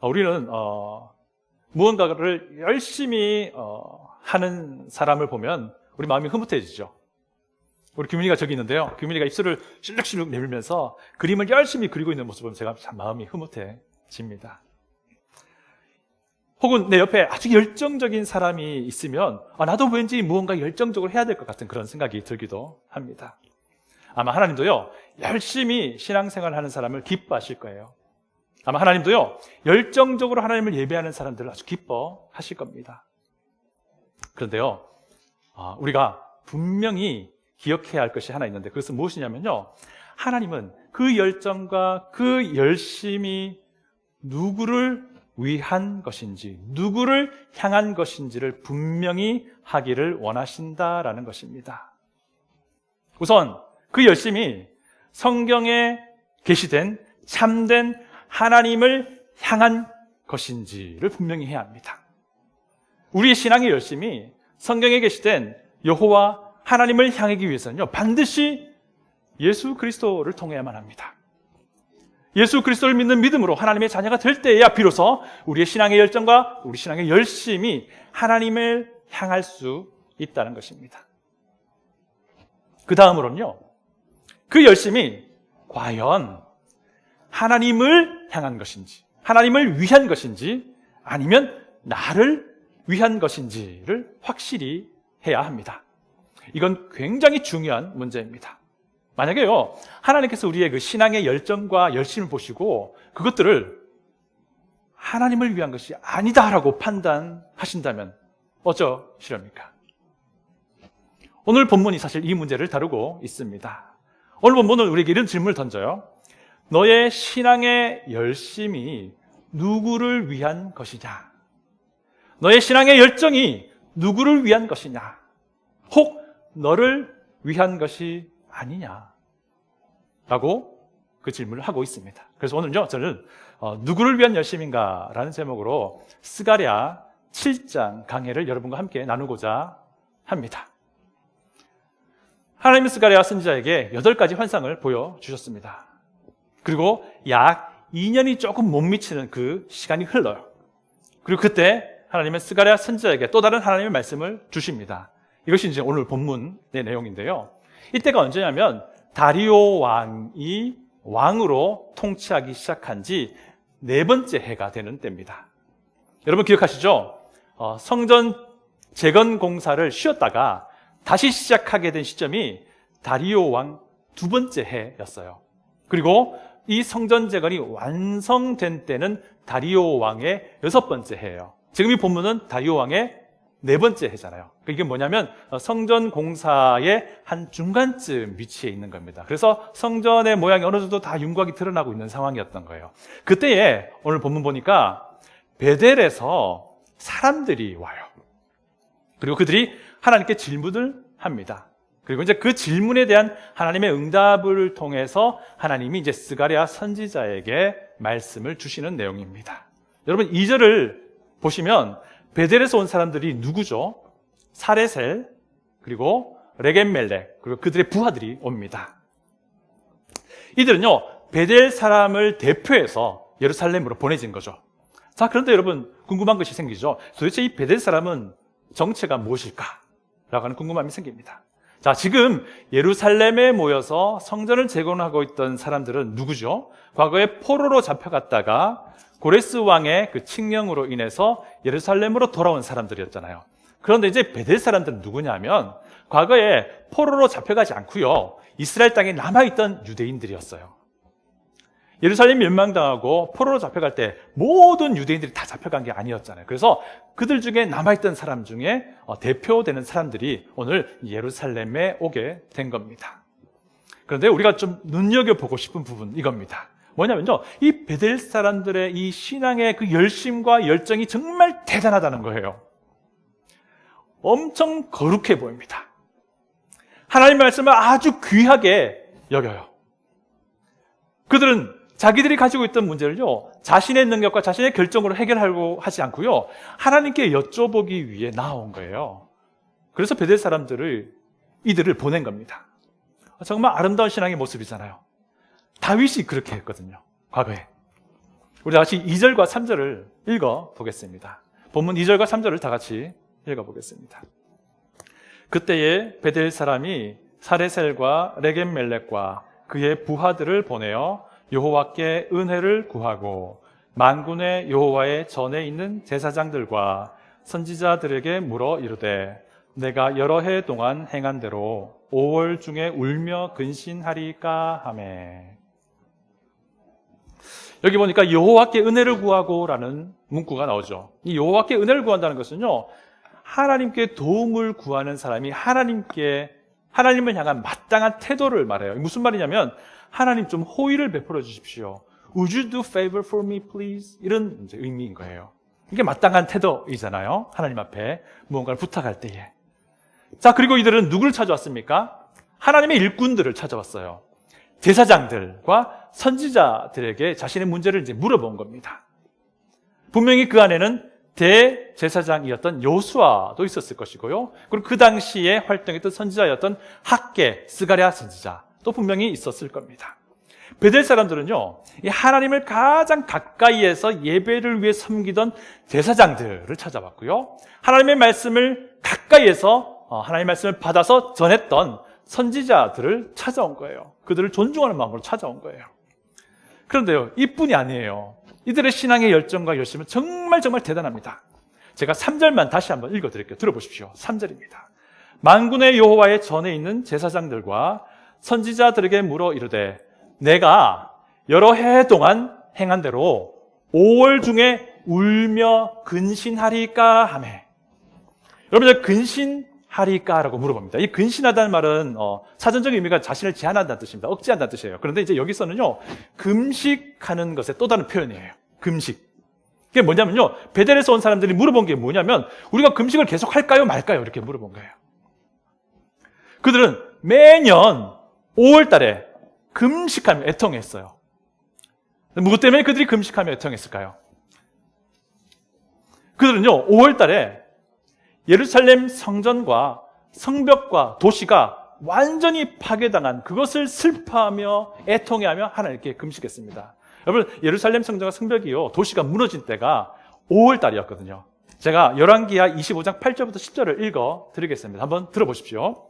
우리는 무언가를 열심히 하는 사람을 보면 우리 마음이 흐뭇해지죠. 우리 규민이가 저기 있는데요. 규민이가 입술을 실룩실룩 내밀면서 그림을 열심히 그리고 있는 모습을 보면 제가 참 마음이 흐뭇해집니다. 혹은 내 옆에 아주 열정적인 사람이 있으면 나도 왠지 무언가 열정적으로 해야 될 것 같은 그런 생각이 들기도 합니다. 아마 하나님도요, 열심히 신앙생활을 하는 사람을 기뻐하실 거예요. 아마 하나님도요, 열정적으로 하나님을 예배하는 사람들을 아주 기뻐하실 겁니다. 그런데요, 우리가 분명히 기억해야 할 것이 하나 있는데, 그것은 무엇이냐면요, 하나님은 그 열정과 그 열심이 누구를 위한 것인지, 누구를 향한 것인지를 분명히 하기를 원하신다라는 것입니다. 우선 그 열심이 성경에 게시된 참된 하나님을 향한 것인지를 분명히 해야 합니다. 우리의 신앙의 열심이 성경에 게시된 여호와 하나님을 향하기 위해서는요, 반드시 예수 그리스도를 통해야만 합니다. 예수 그리스도를 믿는 믿음으로 하나님의 자녀가 될 때에야 비로소 우리의 신앙의 열정과 우리 신앙의 열심이 하나님을 향할 수 있다는 것입니다. 그 다음으로는요, 그 열심이 과연 하나님을 향한 것인지, 하나님을 위한 것인지, 아니면 나를 위한 것인지를 확실히 해야 합니다. 이건 굉장히 중요한 문제입니다. 만약에요, 하나님께서 우리의 그 신앙의 열정과 열심을 보시고 그것들을 하나님을 위한 것이 아니다라고 판단하신다면 어쩌시렵니까? 오늘 본문이 사실 이 문제를 다루고 있습니다. 오늘 본문은 우리에게 이런 질문을 던져요. 너의 신앙의 열심이 누구를 위한 것이냐? 너의 신앙의 열정이 누구를 위한 것이냐? 혹 너를 위한 것이 아니냐? 라고 그 질문을 하고 있습니다. 그래서 오늘요, 저는 누구를 위한 열심인가? 라는 제목으로 스가랴 7장 강해를 여러분과 함께 나누고자 합니다. 하나님은 스가랴 선지자에게 8가지 환상을 보여주셨습니다. 그리고 약 2년이 조금 못 미치는 그 시간이 흘러요. 그리고 그때 하나님은 스가랴 선지자에게 또 다른 하나님의 말씀을 주십니다. 이것이 이제 오늘 본문의 내용인데요. 이때가 언제냐면 다리오 왕이 왕으로 통치하기 시작한 지 4번째 해가 되는 때입니다. 여러분 기억하시죠? 성전 재건 공사를 쉬었다가 다시 시작하게 된 시점이 다리오 왕 2번째 해였어요. 그리고 이 성전 재건이 완성된 때는 다리오 왕의 6번째 해예요. 지금 이 본문은 다리오 왕의 4번째 해잖아요. 이게 뭐냐면 성전 공사의 한 중간쯤 위치해 있는 겁니다. 그래서 성전의 모양이 어느 정도 다 윤곽이 드러나고 있는 상황이었던 거예요. 그때에 오늘 본문 보니까 베델에서 사람들이 와요. 그리고 그들이 하나님께 질문을 합니다. 그리고 이제 그 질문에 대한 하나님의 응답을 통해서 하나님이 이제 스가랴 선지자에게 말씀을 주시는 내용입니다. 여러분 2절을 보시면 베델에서 온 사람들이 누구죠? 사레셀, 그리고 레겜멜렉, 그리고 그들의 부하들이 옵니다. 이들은요, 베델 사람을 대표해서 예루살렘으로 보내진 거죠. 자, 그런데 여러분 궁금한 것이 생기죠. 도대체 이 베델 사람은 정체가 무엇일까? 라고 하는 궁금함이 생깁니다. 자, 지금 예루살렘에 모여서 성전을 재건하고 있던 사람들은 누구죠? 과거에 포로로 잡혀갔다가 고레스 왕의 그 칙령으로 인해서 예루살렘으로 돌아온 사람들이었잖아요. 그런데 이제 베델 사람들은 누구냐면 과거에 포로로 잡혀가지 않고요, 이스라엘 땅에 남아있던 유대인들이었어요. 예루살렘이 멸망당하고 포로로 잡혀갈 때 모든 유대인들이 다 잡혀간 게 아니었잖아요. 그래서 그들 중에 남아있던 사람 중에 대표되는 사람들이 오늘 예루살렘에 오게 된 겁니다. 그런데 우리가 좀 눈여겨보고 싶은 부분 이겁니다. 뭐냐면요, 이 베델 사람들의 이 신앙의 그 열심과 열정이 정말 대단하다는 거예요. 엄청 거룩해 보입니다. 하나님의 말씀을 아주 귀하게 여겨요. 그들은 자기들이 가지고 있던 문제를요, 자신의 능력과 자신의 결정으로 해결하려고 하지 않고요, 하나님께 여쭤보기 위해 나온 거예요. 그래서 베델 사람들을, 이들을 보낸 겁니다. 정말 아름다운 신앙의 모습이잖아요. 다윗이 그렇게 했거든요, 과거에. 우리 다 같이 2절과 3절을 읽어보겠습니다. 본문 2절과 3절을 다 같이 읽어보겠습니다. 그때에 베델 사람이 사레셀과 레겜멜렉과 그의 부하들을 보내어 여호와께 은혜를 구하고 만군의 여호와의 전에 있는 제사장들과 선지자들에게 물어 이르되 내가 여러 해 동안 행한 대로 5월 중에 울며 근신하리까 하매. 여기 보니까 여호와께 은혜를 구하고라는 문구가 나오죠. 이 여호와께 은혜를 구한다는 것은요, 하나님께 도움을 구하는 사람이 하나님을 향한 마땅한 태도를 말해요. 무슨 말이냐면 하나님 좀 호의를 베풀어 주십시오. Would you do favor for me, please? 이런 이제 의미인 거예요. 이게 마땅한 태도이잖아요. 하나님 앞에 무언가를 부탁할 때에. 자, 그리고 이들은 누구를 찾아왔습니까? 하나님의 일꾼들을 찾아왔어요. 제사장들과 선지자들에게 자신의 문제를 이제 물어본 겁니다. 분명히 그 안에는 대제사장이었던 요수아도 있었을 것이고요. 그리고 그 당시에 활동했던 선지자였던 학개, 스가랴 선지자 또 분명히 있었을 겁니다. 베델 사람들은요, 이 하나님을 가장 가까이에서 예배를 위해 섬기던 제사장들을 찾아봤고요. 하나님의 말씀을 가까이에서 하나님의 말씀을 받아서 전했던 선지자들을 찾아온 거예요. 그들을 존중하는 마음으로 찾아온 거예요. 그런데요, 이뿐이 아니에요. 이들의 신앙의 열정과 열심은 정말 대단합니다. 제가 3절만 다시 한번 읽어드릴게요. 들어보십시오. 3절입니다. 만군의 여호와의 전에 있는 제사장들과 선지자들에게 물어 이르되 내가 여러 해 동안 행한 대로 5월 중에 울며 근신하리까 하매. 여러분들 근신하리까라고 물어봅니다. 이 근신하다는 말은 사전적인 의미가 자신을 제한한다는 뜻입니다. 억제한다는 뜻이에요. 그런데 이제 여기서는요, 금식하는 것의 또 다른 표현이에요. 금식. 그게 뭐냐면요, 베델에서 온 사람들이 물어본 게 뭐냐면 우리가 금식을 계속 할까요 말까요 이렇게 물어본 거예요. 그들은 매년 5월 달에 금식하며 애통했어요. 무엇 때문에 그들이 금식하며 애통했을까요? 그들은요, 5월 달에 예루살렘 성전과 성벽과 도시가 완전히 파괴당한 그것을 슬퍼하며 애통해하며 하나님께 금식했습니다. 여러분, 예루살렘 성전과 성벽이요, 도시가 무너진 때가 5월 달이었거든요. 제가 열왕기하 25장 8절부터 10절을 읽어 드리겠습니다. 한번 들어보십시오.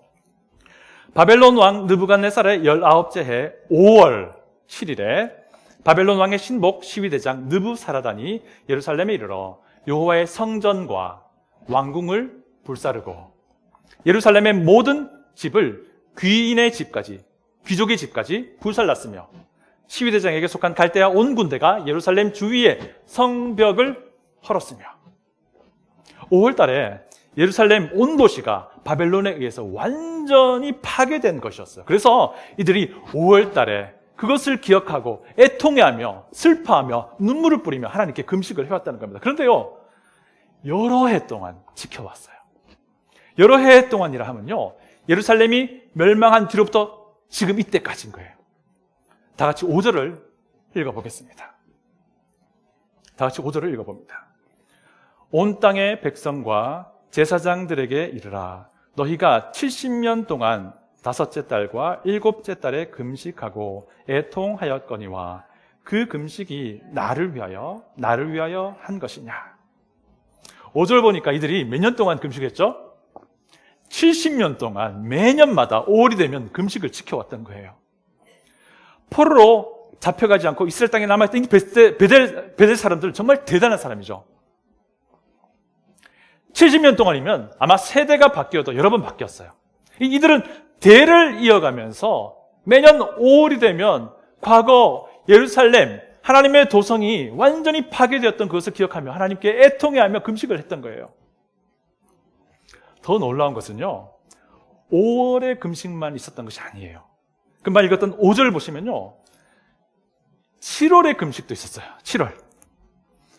바벨론 왕 느부갓네살의 19째 해 5월 7일에 바벨론 왕의 신복 시위대장 느부사라단이 예루살렘에 이르러 여호와의 성전과 왕궁을 불사르고 예루살렘의 모든 집을 귀인의 집까지, 귀족의 집까지 불살랐으며 시위대장에게 속한 갈대아 온 군대가 예루살렘 주위의 성벽을 헐었으며 5월 달에 예루살렘 온 도시가 바벨론에 의해서 완전히 파괴된 것이었어요. 그래서 이들이 5월 달에 그것을 기억하고 애통해하며 슬퍼하며 눈물을 뿌리며 하나님께 금식을 해왔다는 겁니다. 그런데요, 여러 해 동안 지켜왔어요. 여러 해 동안이라 하면요, 예루살렘이 멸망한 뒤로부터 지금 이때까지인 거예요. 다 같이 5절을 읽어보겠습니다. 다 같이 5절을 읽어봅니다. 온 땅의 백성과 제사장들에게 이르라. 너희가 70년 동안 5째 달과 7째 달에 금식하고 애통하였거니와 그 금식이 나를 위하여 한 것이냐. 5절 보니까 이들이 몇 년 동안 금식했죠? 70년 동안 매년마다 5월이 되면 금식을 지켜왔던 거예요. 포로로 잡혀가지 않고 이스라엘 땅에 남아있던 이 베델 사람들은 정말 대단한 사람이죠. 70년 동안이면 아마 세대가 바뀌어도 여러 번 바뀌었어요. 이들은 대를 이어가면서 매년 5월이 되면 과거 예루살렘 하나님의 도성이 완전히 파괴되었던 그것을 기억하며 하나님께 애통해하며 금식을 했던 거예요. 더 놀라운 것은요, 5월의 금식만 있었던 것이 아니에요. 금방 읽었던 5절 보시면요, 7월의 금식도 있었어요. 7월.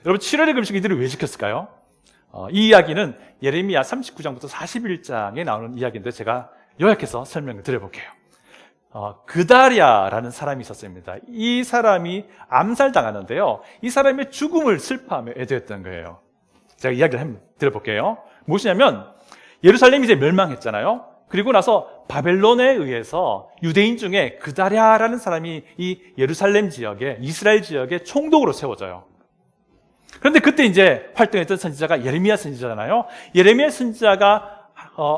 여러분, 7월의 금식 이들이 왜 지켰을까요? 이 이야기는 예레미야 39장부터 41장에 나오는 이야기인데 제가 요약해서 설명을 드려볼게요. 그다랴라는 사람이 있었습니다. 이 사람이 암살당하는데요, 이 사람의 죽음을 슬퍼하며 애도했던 거예요. 제가 이야기를 한번 들어볼게요. 무엇이냐면 예루살렘이 이제 멸망했잖아요. 그리고 나서 바벨론에 의해서 유대인 중에 그다랴라는 사람이 이 예루살렘 지역에, 이스라엘 지역에 총독으로 세워져요. 그런데 그때 이제 활동했던 선지자가 예레미야 선지자잖아요. 예레미야 선지자가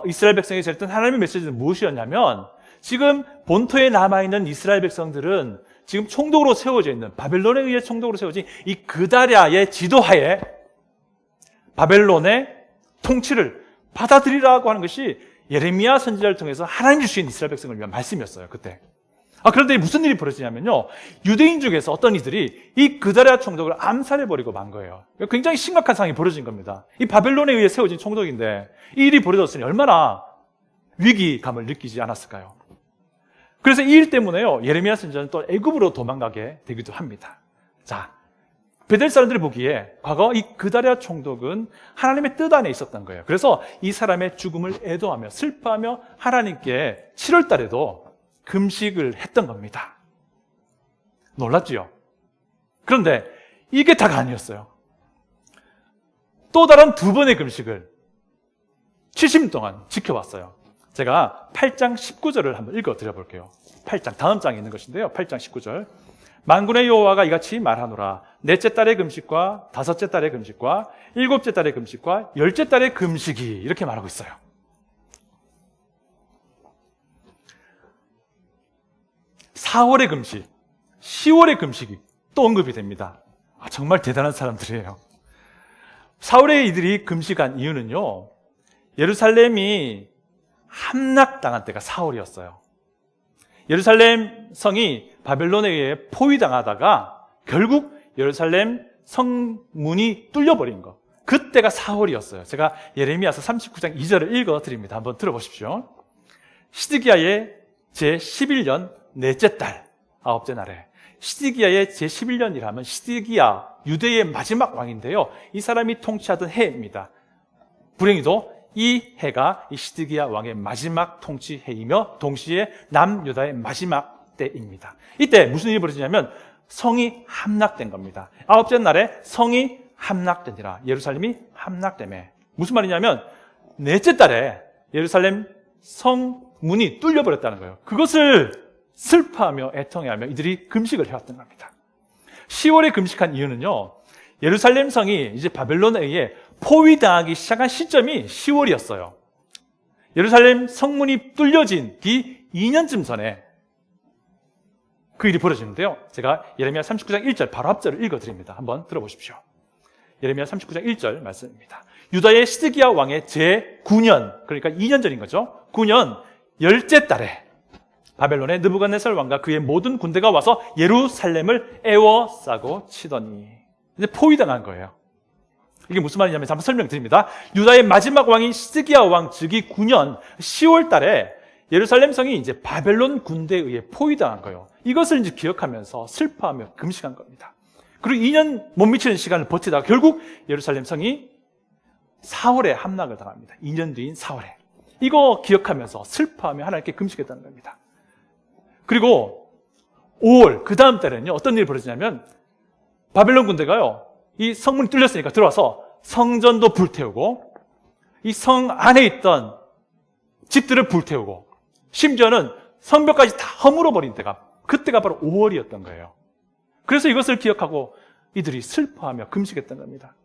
이스라엘 백성에게 전했던 하나님의 메시지는 무엇이었냐면, 지금 본토에 남아있는 이스라엘 백성들은 지금 총독으로 세워져 있는, 바벨론에 의해 총독으로 세워진 이 그다랴의 지도하에 바벨론의 통치를 받아들이라고 하는 것이 예레미야 선지자를 통해서 하나님 주신 이스라엘 백성을 위한 말씀이었어요, 그때. 그런데 무슨 일이 벌어지냐면요, 유대인 중에서 어떤 이들이 이 그다랴 총독을 암살해버리고 만 거예요. 굉장히 심각한 상황이 벌어진 겁니다. 이 바벨론에 의해 세워진 총독인데 이 일이 벌어졌으니 얼마나 위기감을 느끼지 않았을까요? 그래서 이 일 때문에요, 예레미야 선지자는 또 애굽으로 도망가게 되기도 합니다. 자, 베델 사람들이 보기에 과거 이 그다랴 총독은 하나님의 뜻 안에 있었던 거예요. 그래서 이 사람의 죽음을 애도하며 슬퍼하며 하나님께 7월 달에도 금식을 했던 겁니다. 놀랍지요? 그런데 이게 다가 아니었어요. 또 다른 두 번의 금식을 70일 동안 지켜왔어요. 제가 8장 19절을 한번 읽어드려 볼게요. 8장, 다음 장에 있는 것인데요. 8장 19절. 만군의 여호와가 이같이 말하노라. 넷째 달의 금식과 다섯째 달의 금식과 일곱째 달의 금식과 열째 달의 금식이, 이렇게 말하고 있어요. (4월의) 금식, (10월의) 금식이 또 언급이 됩니다. 정말 대단한 사람들이에요. (4월에) 이들이 금식한 이유는요, 예루살렘이 함락당한 때가 (4월이었어요) 예루살렘 성이 바벨론에 의해 포위당하다가 결국 예루살렘 성문이 뚫려버린 것, 그때가 (4월이었어요) 제가 예레미야서 39장 2절을 읽어드립니다. 한번 들어보십시오. 시드기야의 제11년 넷째 달 아홉째 날에, 시드기야의 제11년이라면 시드기야 유대의 마지막 왕인데요, 이 사람이 통치하던 해입니다. 불행히도 이 해가 이 시드기야 왕의 마지막 통치 해이며 동시에 남유다의 마지막 때입니다. 이때 무슨 일이 벌어지냐면 성이 함락된 겁니다. 아홉째 날에 성이 함락되니라. 예루살렘이 함락되매, 무슨 말이냐면 넷째 달에 예루살렘 성문이 뚫려버렸다는 거예요. 그것을 슬퍼하며 애통해하며 이들이 금식을 해왔던 겁니다. 10월에 금식한 이유는요, 예루살렘 성이 이제 바벨론에 의해 포위당하기 시작한 시점이 10월이었어요. 예루살렘 성문이 뚫려진 뒤 2년쯤 전에 그 일이 벌어지는데요, 제가 예레미야 39장 1절 바로 앞절을 읽어드립니다. 한번 들어보십시오. 예레미야 39장 1절 말씀입니다. 유다의 시드기야 왕의 제9년, 그러니까 2년 전인 거죠. 9년 열째 달에 바벨론의 느부갓네살 왕과 그의 모든 군대가 와서 예루살렘을 애워싸고 치더니, 이제 포위당한 거예요. 이게 무슨 말이냐면 한번 설명드립니다. 유다의 마지막 왕인 시드기야 왕 즉위 9년 10월 달에 예루살렘 성이 이제 바벨론 군대에 의해 포위당한 거예요. 이것을 이제 기억하면서 슬퍼하며 금식한 겁니다. 그리고 2년 못 미치는 시간을 버티다가 결국 예루살렘 성이 4월에 함락을 당합니다. 2년 뒤인 4월에. 이거 기억하면서 슬퍼하며 하나님께 금식했다는 겁니다. 그리고 5월, 그 다음 달에는요, 어떤 일이 벌어지냐면 바벨론 군대가요, 이 성문이 뚫렸으니까 들어와서 성전도 불태우고 이 성 안에 있던 집들을 불태우고 심지어는 성벽까지 다 허물어버린 때가, 그때가 바로 5월이었던 거예요. 그래서 이것을 기억하고 이들이 슬퍼하며 금식했던 겁니다.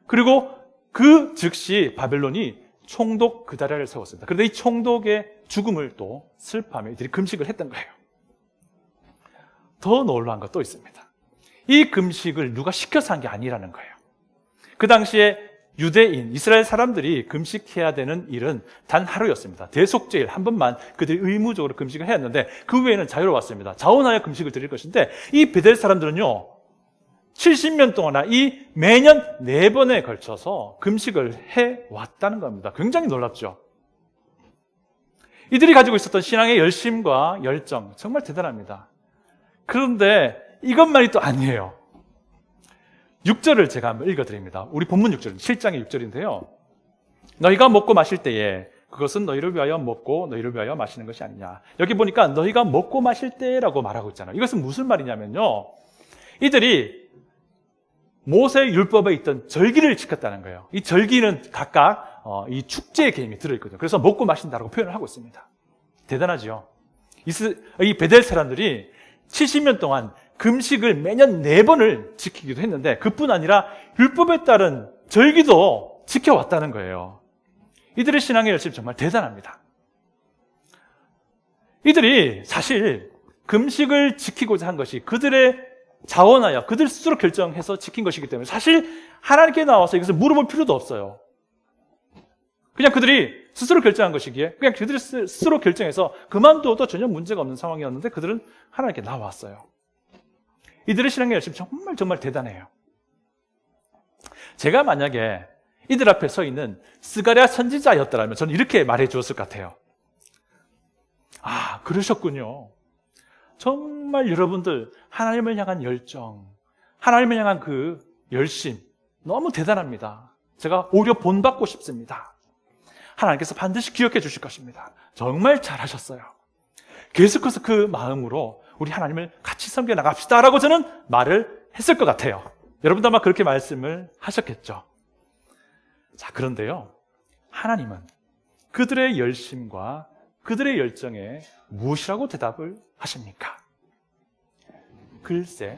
그리고 그 즉시 바벨론이 총독 그다랴를 세웠습니다. 그런데 이 총독의 죽음을 또 슬퍼하며 이들이 금식을 했던 거예요. 더 놀라운 것도 있습니다. 이 금식을 누가 시켜서 한 게 아니라는 거예요. 그 당시에 유대인, 이스라엘 사람들이 금식해야 되는 일은 단 하루였습니다. 대속제일 한 번만 그들이 의무적으로 금식을 해야 했는데 그 외에는 자유로웠습니다. 자원하여 금식을 드릴 것인데 이 베델 사람들은요, 70년 동안 이 매년 4번에 걸쳐서 금식을 해왔다는 겁니다. 굉장히 놀랍죠? 이들이 가지고 있었던 신앙의 열심과 열정, 정말 대단합니다. 그런데 이것만이 또 아니에요. 6절을 제가 한번 읽어드립니다. 우리 본문 6절, 7장의 6절인데요. 너희가 먹고 마실 때에 그것은 너희를 위하여 먹고 너희를 위하여 마시는 것이 아니냐. 여기 보니까 너희가 먹고 마실 때라고 말하고 있잖아요. 이것은 무슨 말이냐면요, 이들이 모세 율법에 있던 절기를 지켰다는 거예요. 이 절기는 각각 이 축제의 개념이 들어있거든요. 그래서 먹고 마신다라고 표현을 하고 있습니다. 대단하죠. 이 베델 사람들이 70년 동안 금식을 매년 4번을 지키기도 했는데 그뿐 아니라 율법에 따른 절기도 지켜왔다는 거예요. 이들의 신앙의 열심이 정말 대단합니다. 이들이 사실 금식을 지키고자 한 것이 그들의 자원하여 그들 스스로 결정해서 지킨 것이기 때문에 사실 하나님께 나와서 이것을 물어볼 필요도 없어요. 그냥 그들이 스스로 결정한 것이기에 그냥 그들이 스스로 결정해서 그만둬도 전혀 문제가 없는 상황이었는데 그들은 하나님께 나왔어요. 이들의 신앙의 열심이 정말 대단해요. 제가 만약에 이들 앞에 서 있는 스가랴 선지자였더라면 저는 이렇게 말해 주었을 것 같아요. 아, 그러셨군요. 정말 여러분들 하나님을 향한 열정, 하나님을 향한 그 열심 너무 대단합니다. 제가 오히려 본받고 싶습니다. 하나님께서 반드시 기억해 주실 것입니다. 정말 잘하셨어요. 계속해서 그 마음으로 우리 하나님을 같이 섬겨 나갑시다라고 저는 말을 했을 것 같아요. 여러분도 아마 그렇게 말씀을 하셨겠죠. 자, 그런데요, 하나님은 그들의 열심과 그들의 열정에 무엇이라고 대답을 하십니까? 글쎄,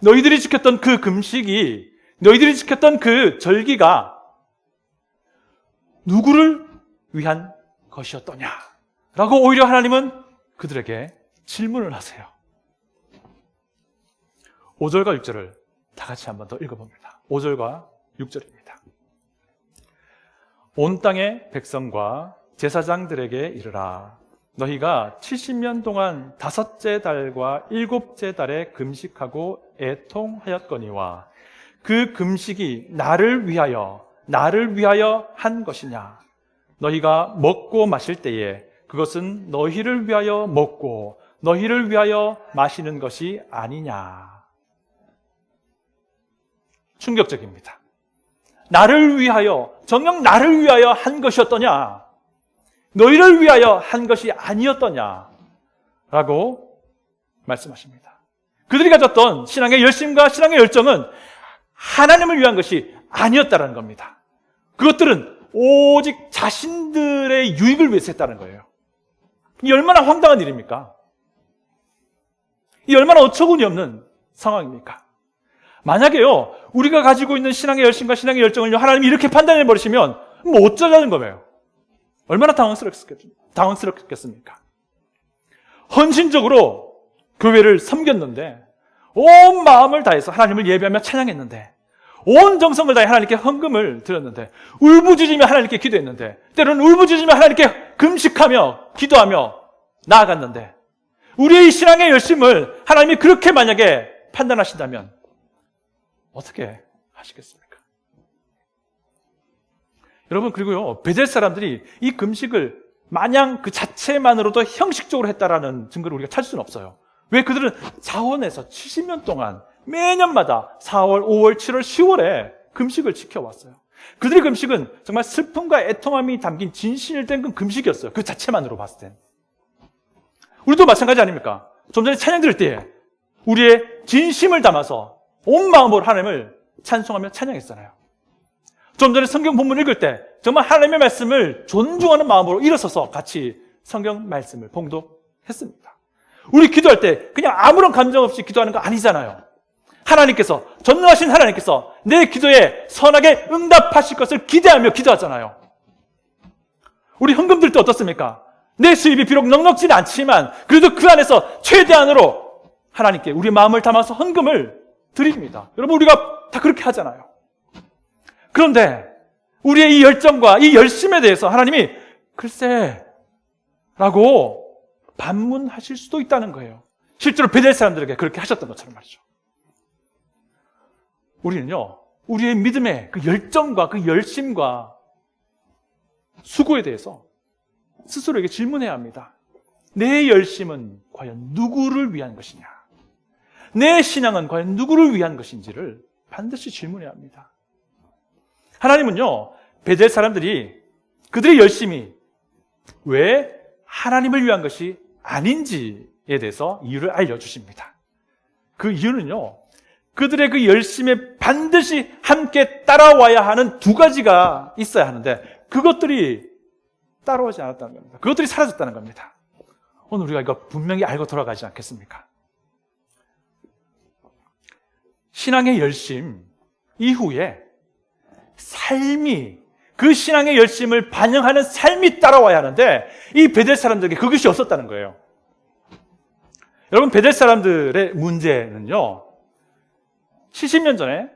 너희들이 지켰던 그 금식이, 너희들이 지켰던 그 절기가 누구를 위한 것이었더냐? 라고 오히려 하나님은 그들에게 질문을 하세요. 5절과 6절을 다 같이 한 번 더 읽어봅니다. 5절과 6절입니다. 온 땅의 백성과 제사장들에게 이르라. 너희가 70년 동안 5째 달과 7째 달에 금식하고 애통하였거니와 그 금식이 나를 위하여 한 것이냐? 너희가 먹고 마실 때에 그것은 너희를 위하여 먹고 너희를 위하여 마시는 것이 아니냐? 충격적입니다. 나를 위하여, 정녕 나를 위하여 한 것이었더냐? 너희를 위하여 한 것이 아니었더냐? 라고 말씀하십니다. 그들이 가졌던 신앙의 열심과 신앙의 열정은 하나님을 위한 것이 아니었다는 겁니다. 그것들은 오직 자신들의 유익을 위해서 했다는 거예요. 이 얼마나 황당한 일입니까? 이 얼마나 어처구니 없는 상황입니까? 만약에요, 우리가 가지고 있는 신앙의 열심과 신앙의 열정을 하나님이 이렇게 판단해 버리시면 뭐 어쩌자는 거예요? 얼마나 당황스럽겠습니까? 헌신적으로 교회를 섬겼는데, 온 마음을 다해서 하나님을 예배하며 찬양했는데, 온 정성을 다해 하나님께 헌금을 드렸는데, 울부짖으며 하나님께 기도했는데, 때로는 울부짖으며 하나님께 금식하며 기도하며 나아갔는데, 우리의 신앙의 열심을 하나님이 그렇게 만약에 판단하신다면 어떻게 하시겠습니까? 여러분, 그리고요, 베델 사람들이 이 금식을 마냥 그 자체만으로도 형식적으로 했다라는 증거를 우리가 찾을 수는 없어요. 왜? 그들은 자원에서 70년 동안 매년마다 4월, 5월, 7월, 10월에 금식을 지켜왔어요. 그들의 금식은 정말 슬픔과 애통함이 담긴 진실된 그 금식이었어요. 그 자체만으로 봤을 땐. 우리도 마찬가지 아닙니까? 좀 전에 찬양 들을 때 우리의 진심을 담아서 온 마음으로 하나님을 찬송하며 찬양했잖아요. 좀 전에 성경 본문 읽을 때 정말 하나님의 말씀을 존중하는 마음으로 일어서서 같이 성경 말씀을 봉독했습니다. 우리 기도할 때 그냥 아무런 감정 없이 기도하는 거 아니잖아요. 하나님께서, 전능하신 하나님께서 내 기도에 선하게 응답하실 것을 기대하며 기도하잖아요. 우리 헌금 들 때 어떻습니까? 내 수입이 비록 넉넉지는 않지만 그래도 그 안에서 최대한으로 하나님께 우리 마음을 담아서 헌금을 드립니다. 여러분, 우리가 다 그렇게 하잖아요. 그런데 우리의 이 열정과 이 열심에 대해서 하나님이 글쎄 라고 반문하실 수도 있다는 거예요. 실제로 베델 사람들에게 그렇게 하셨던 것처럼 말이죠. 우리는요, 우리의 믿음의 그 열정과 그 열심과 수고에 대해서 스스로에게 질문해야 합니다. 내 열심은 과연 누구를 위한 것이냐? 내 신앙은 과연 누구를 위한 것인지를 반드시 질문해야 합니다. 하나님은요, 베델 사람들이 그들의 열심이 왜 하나님을 위한 것이 아닌지에 대해서 이유를 알려주십니다. 그 이유는요, 그들의 그 열심에 반드시 함께 따라와야 하는 두 가지가 있어야 하는데 그것들이 따라오지 않았다는 겁니다. 그것들이 사라졌다는 겁니다. 오늘 우리가 이거 분명히 알고 돌아가지 않겠습니까? 신앙의 열심 이후에 삶이, 그 신앙의 열심을 반영하는 삶이 따라와야 하는데 이 베델 사람들에게 그것이 없었다는 거예요. 여러분, 베델 사람들의 문제는요, 70년 전에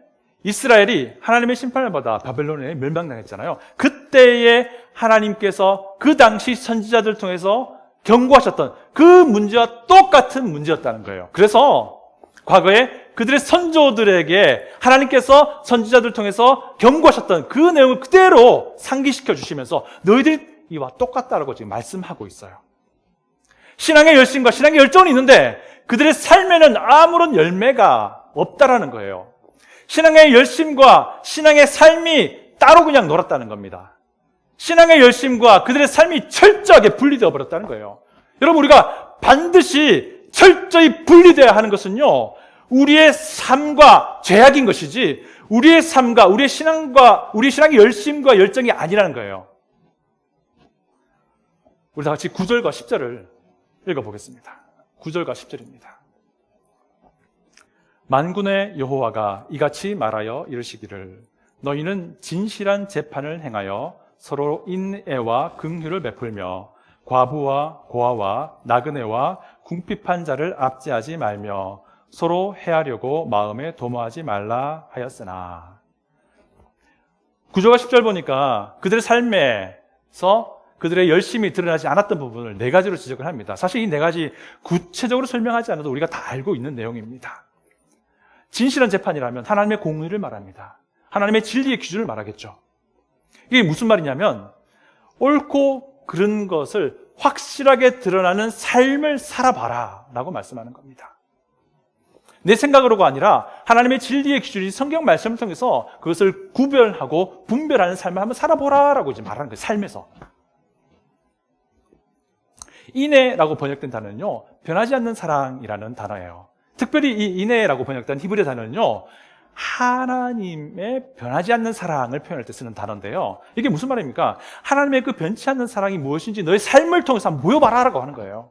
이스라엘이 하나님의 심판을 받아 바벨론에 멸망당했잖아요. 그때에 하나님께서 그 당시 선지자들을 통해서 경고하셨던 그 문제와 똑같은 문제였다는 거예요. 그래서 과거에 그들의 선조들에게 하나님께서 선지자들을 통해서 경고하셨던 그 내용을 그대로 상기시켜 주시면서 너희들이 이와 똑같다라고 지금 말씀하고 있어요. 신앙의 열심과 신앙의 열정은 있는데 그들의 삶에는 아무런 열매가 없다라는 거예요. 신앙의 열심과 신앙의 삶이 따로 그냥 놀았다는 겁니다. 신앙의 열심과 그들의 삶이 철저하게 분리되어 버렸다는 거예요. 여러분, 우리가 반드시 철저히 분리되어야 하는 것은요, 우리의 삶과 죄악인 것이지 우리의 삶과 우리의 신앙과 우리의 신앙의 열심과 열정이 아니라는 거예요. 우리 다 같이 9절과 10절을 읽어보겠습니다. 9절과 10절입니다. 만군의 여호와가 이같이 말하여 이르시기를 너희는 진실한 재판을 행하여 서로 인애와 긍휼을 베풀며 과부와 고아와 나그네와 궁핍한 자를 압제하지 말며 서로 해하려고 마음에 도모하지 말라 하였으나. 9절과 10절 보니까 그들의 삶에서 그들의 열심이 드러나지 않았던 부분을 4가지로 지적을 합니다. 사실 이 4가지 구체적으로 설명하지 않아도 우리가 다 알고 있는 내용입니다. 진실한 재판이라면 하나님의 공의를 말합니다. 하나님의 진리의 기준을 말하겠죠. 이게 무슨 말이냐면 옳고 그른 것을 확실하게 드러나는 삶을 살아봐라 라고 말씀하는 겁니다. 내 생각으로가 아니라 하나님의 진리의 기준이 성경 말씀을 통해서 그것을 구별하고 분별하는 삶을 한번 살아보라 라고 이제 말하는 거예요. 삶에서. 인애라고 번역된 단어는요, 변하지 않는 사랑이라는 단어예요. 특별히 이 인애라고 번역된 히브리 단어는요, 하나님의 변하지 않는 사랑을 표현할 때 쓰는 단어인데요. 이게 무슨 말입니까? 하나님의 그 변치 않는 사랑이 무엇인지 너의 삶을 통해서 한번 모여봐라 라고 하는 거예요.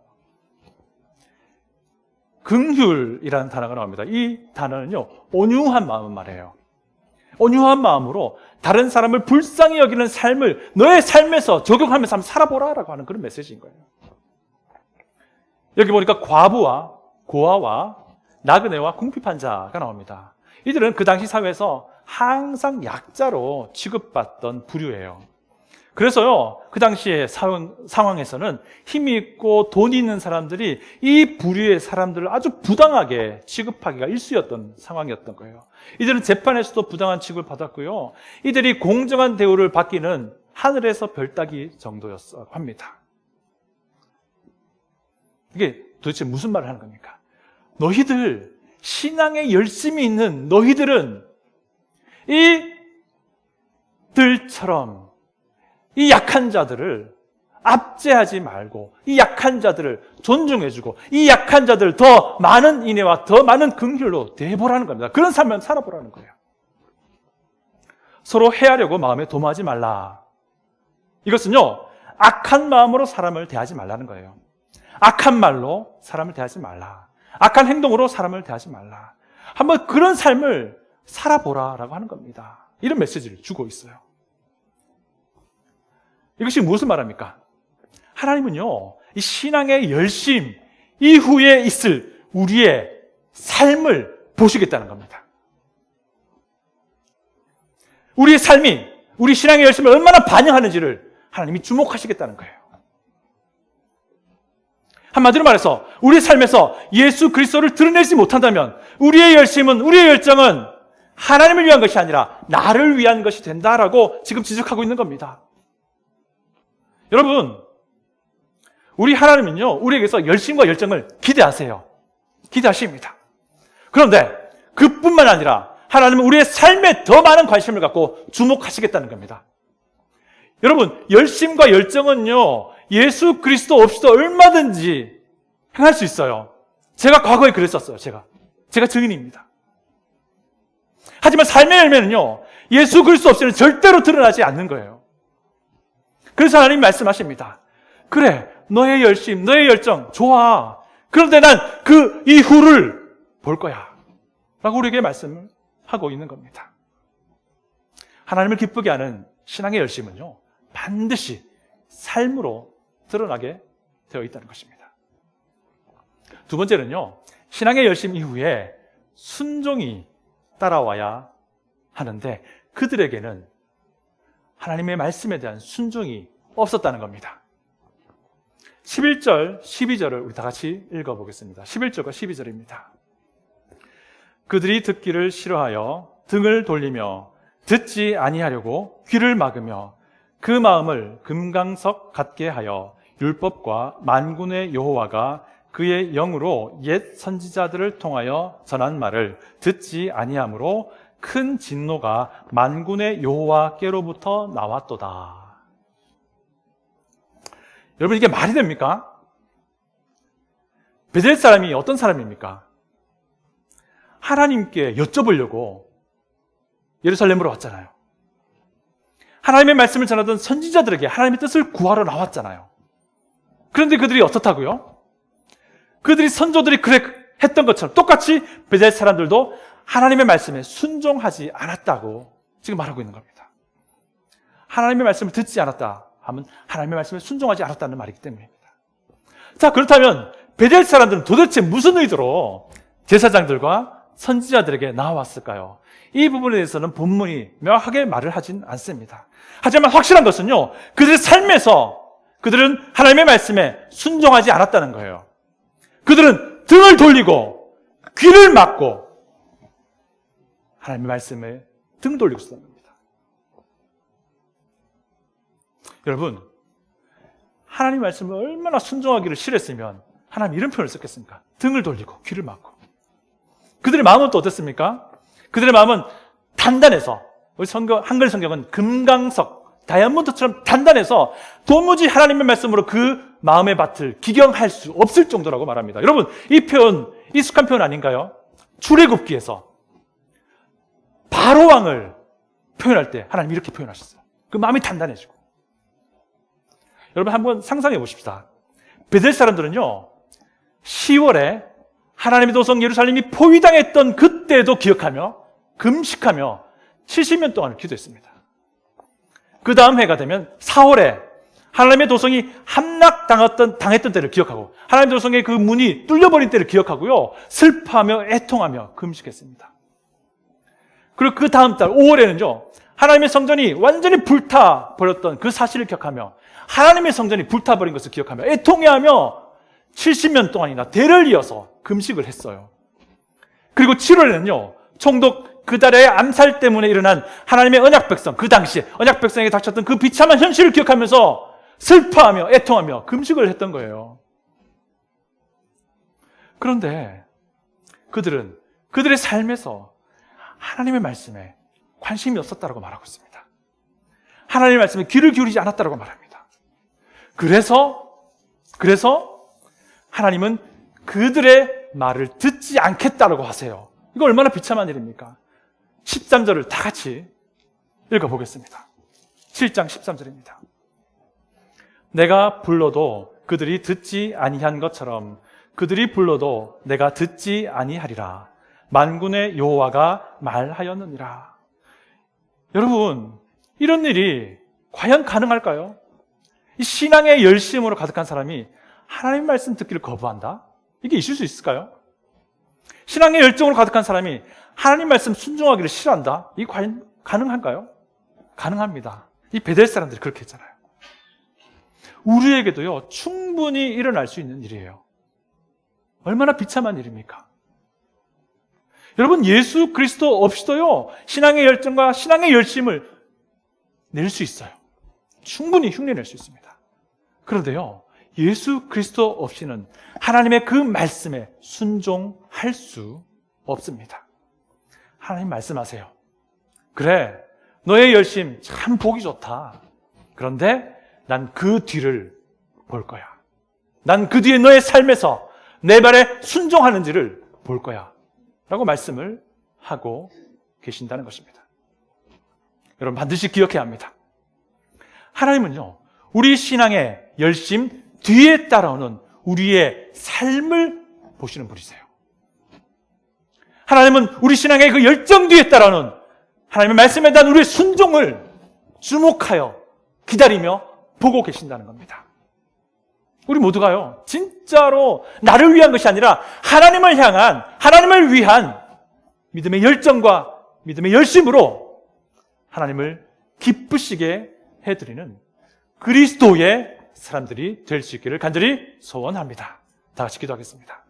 긍휼이라는 단어가 나옵니다. 이 단어는요, 온유한 마음을 말해요. 온유한 마음으로 다른 사람을 불쌍히 여기는 삶을 너의 삶에서 적용하면서 한번 살아보라 라고 하는 그런 메시지인 거예요. 여기 보니까 과부와 고아와 나그네와 궁핍한 자가 나옵니다. 이들은 그 당시 사회에서 항상 약자로 취급받던 부류예요. 그래서요, 그 당시의 상황에서는 힘이 있고 돈이 있는 사람들이 이 부류의 사람들을 아주 부당하게 취급하기가 일쑤였던 상황이었던 거예요. 이들은 재판에서도 부당한 취급을 받았고요, 이들이 공정한 대우를 받기는 하늘에서 별 따기 정도였어 합니다. 이게 도대체 무슨 말을 하는 겁니까? 너희들, 신앙에 열심히 있는 너희들은 이들처럼 이 약한 자들을 압제하지 말고 이 약한 자들을 존중해주고 이 약한 자들을 더 많은 인애와 더 많은 긍휼로 대보라는 겁니다. 그런 삶을 살아보라는 거예요. 서로 해하려고 마음에 도모하지 말라. 이것은요, 악한 마음으로 사람을 대하지 말라는 거예요. 악한 말로 사람을 대하지 말라. 악한 행동으로 사람을 대하지 말라. 한번 그런 삶을 살아보라라고 하는 겁니다. 이런 메시지를 주고 있어요. 이것이 무엇을 말합니까? 하나님은요, 이 신앙의 열심 이후에 있을 우리의 삶을 보시겠다는 겁니다. 우리의 삶이 우리 신앙의 열심을 얼마나 반영하는지를 하나님이 주목하시겠다는 거예요. 한마디로 말해서 우리의 삶에서 예수 그리스도를 드러내지 못한다면 우리의 열심은, 우리의 열정은 하나님을 위한 것이 아니라 나를 위한 것이 된다라고 지금 지적하고 있는 겁니다. 여러분, 우리 하나님은요, 우리에게서 열심과 열정을 기대하세요. 기대하십니다. 그런데 그뿐만 아니라 하나님은 우리의 삶에 더 많은 관심을 갖고 주목하시겠다는 겁니다. 여러분, 열심과 열정은요, 예수 그리스도 없이도 얼마든지 행할 수 있어요. 제가 과거에 그랬었어요. 제가 증인입니다. 하지만 삶의 열매는요, 예수 그리스도 없이는 절대로 드러나지 않는 거예요. 그래서 하나님 말씀하십니다. 그래, 너의 열심, 너의 열정 좋아. 그런데 난 그 이후를 볼 거야 라고 우리에게 말씀을 하고 있는 겁니다. 하나님을 기쁘게 하는 신앙의 열심은요, 반드시 삶으로 드러나게 되어 있다는 것입니다. 두 번째는요, 신앙의 열심 이후에 순종이 따라와야 하는데 그들에게는 하나님의 말씀에 대한 순종이 없었다는 겁니다. 11절, 12절을 우리 다 같이 읽어보겠습니다. 11절과 12절입니다. 그들이 듣기를 싫어하여 등을 돌리며 듣지 아니하려고 귀를 막으며 그 마음을 금강석 같게 하여 율법과 만군의 여호와가 그의 영으로 옛 선지자들을 통하여 전한 말을 듣지 아니하므로 큰 진노가 만군의 여호와께로부터 나왔도다. 여러분, 이게 말이 됩니까? 베델 사람이 어떤 사람입니까? 하나님께 여쭤보려고 예루살렘으로 왔잖아요. 하나님의 말씀을 전하던 선지자들에게 하나님의 뜻을 구하러 나왔잖아요. 그런데 그들이 어떻다고요? 그들이 선조들이 그래 했던 것처럼 똑같이 베델 사람들도 하나님의 말씀에 순종하지 않았다고 지금 말하고 있는 겁니다. 하나님의 말씀을 듣지 않았다 하면 하나님의 말씀에 순종하지 않았다는 말이기 때문입니다. 자, 그렇다면 베델 사람들은 도대체 무슨 의도로 제사장들과 선지자들에게 나왔을까요? 이 부분에 대해서는 본문이 명확하게 말을 하진 않습니다. 하지만 확실한 것은요, 그들의 삶에서 그들은 하나님의 말씀에 순종하지 않았다는 거예요. 그들은 등을 돌리고 귀를 막고 하나님의 말씀에 등 돌리고 있었던 겁니다. 여러분, 하나님의 말씀을 얼마나 순종하기를 싫어했으면 하나님 이런 표현을 썼겠습니까? 등을 돌리고 귀를 막고. 그들의 마음은 또 어땠습니까? 그들의 마음은 단단해서, 우리 한글 성경은 금강석, 다이아몬드처럼 단단해서 도무지 하나님의 말씀으로 그 마음의 밭을 기경할 수 없을 정도라고 말합니다. 여러분, 이 표현 익숙한 표현 아닌가요? 출애굽기에서 바로 왕을 표현할 때 하나님 이렇게 표현하셨어요. 그 마음이 단단해지고. 여러분, 한번 상상해 보십시다. 베델 사람들은요, 10월에 하나님의 도성 예루살렘이 포위당했던 그때도 기억하며 금식하며 70년 동안 기도했습니다. 그 다음 해가 되면 4월에 하나님의 도성이 함락당했던 때를 기억하고 하나님의 도성의 그 문이 뚫려버린 때를 기억하고요, 슬퍼하며 애통하며 금식했습니다. 그리고 그 다음 달 5월에는요, 하나님의 성전이 완전히 불타버렸던 그 사실을 기억하며 하나님의 성전이 불타버린 것을 기억하며 애통해하며 70년 동안이나 대를 이어서 금식을 했어요. 그리고 7월에는요, 총독 그달의 암살 때문에 일어난 하나님의 언약 백성, 그 당시에 언약 백성에게 닥쳤던 그 비참한 현실을 기억하면서 슬퍼하며 애통하며 금식을 했던 거예요. 그런데 그들은 그들의 삶에서 하나님의 말씀에 관심이 없었다고 말하고 있습니다. 하나님의 말씀에 귀를 기울이지 않았다고 말합니다. 그래서 하나님은 그들의 말을 듣지 않겠다고 하세요. 이거 얼마나 비참한 일입니까? 13절을 다 같이 읽어보겠습니다. 7장 13절입니다. 내가 불러도 그들이 듣지 아니한 것처럼 그들이 불러도 내가 듣지 아니하리라. 만군의 여호와가 말하였느니라. 여러분, 이런 일이 과연 가능할까요? 이 신앙의 열심으로 가득한 사람이 하나님 말씀 듣기를 거부한다? 이게 있을 수 있을까요? 신앙의 열정으로 가득한 사람이 하나님 말씀 순종하기를 싫어한다? 이게 과연 가능한가요? 가능합니다. 이 베델 사람들이 그렇게 했잖아요. 우리에게도요, 충분히 일어날 수 있는 일이에요. 얼마나 비참한 일입니까? 여러분, 예수 그리스도 없이도요, 신앙의 열정과 신앙의 열심을 낼 수 있어요. 충분히 흉내낼 수 있습니다. 그런데요, 예수 그리스도 없이는 하나님의 그 말씀에 순종할 수 없습니다. 하나님 말씀하세요. 그래, 너의 열심 참 보기 좋다. 그런데 난 그 뒤를 볼 거야. 난 그 뒤에 너의 삶에서 내 말에 순종하는지를 볼 거야. 라고 말씀을 하고 계신다는 것입니다. 여러분, 반드시 기억해야 합니다. 하나님은요, 우리 신앙의 열심 뒤에 따라오는 우리의 삶을 보시는 분이세요. 하나님은 우리 신앙의 그 열정 뒤에 따라오는 하나님의 말씀에 대한 우리의 순종을 주목하여 기다리며 보고 계신다는 겁니다. 우리 모두가요, 진짜로 나를 위한 것이 아니라 하나님을 향한, 하나님을 위한 믿음의 열정과 믿음의 열심으로 하나님을 기쁘시게 해드리는 그리스도의 사람들이 될 수 있기를 간절히 소원합니다. 다 같이 기도하겠습니다.